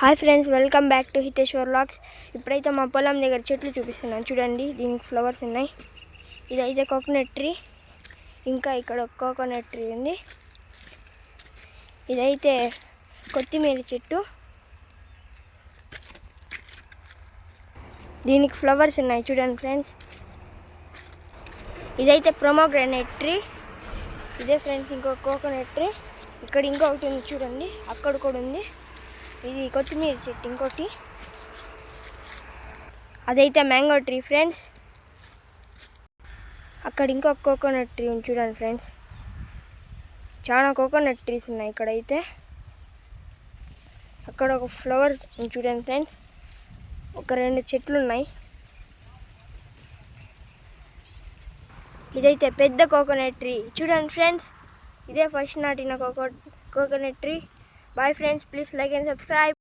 Hi friends, welcome back to Hiteshwar vlogs. ఇప్పుడైతే మా పొలం దగ్గర చెట్లు చూపిస్తున్నాను చూడండి. దీనికి ఫ్లవర్స్ ఉన్నాయి. ఇదైతే కోకోనట్ ట్రీ, ఇంకా ఇక్కడ కోకోనట్ ట్రీ ఉంది. ఇదైతే కొత్తిమీర చెట్టు, దీనికి ఫ్లవర్స్ ఉన్నాయి చూడండి ఫ్రెండ్స్. ఇదైతే ప్రొమోగ్రానేట్ ట్రీ. ఇదే ఫ్రెండ్స్ ఇంకో కోకోనట్ ట్రీ. ఇక్కడ ఇంకొకటి ఉంది చూడండి, అక్కడ కూడా ఉంది. ఇది కొత్తిమీర చెట్టు ఇంకోటి. అదైతే మ్యాంగో ట్రీ ఫ్రెండ్స్. అక్కడ ఇంకొక కోకోనట్ ట్రీ ఉంది చూడండి ఫ్రెండ్స్. చాలా కోకోనట్ ట్రీస్ ఉన్నాయి ఇక్కడైతే. అక్కడ ఒక ఫ్లవర్ ఉంది చూడండి ఫ్రెండ్స్. ఒక 2 చెట్లు ఉన్నాయి. ఇదైతే పెద్ద కోకోనట్ ట్రీ చూడండి ఫ్రెండ్స్. ఇదే ఫస్ట్ నాటిన coconut tree. Bye friends, please like and subscribe.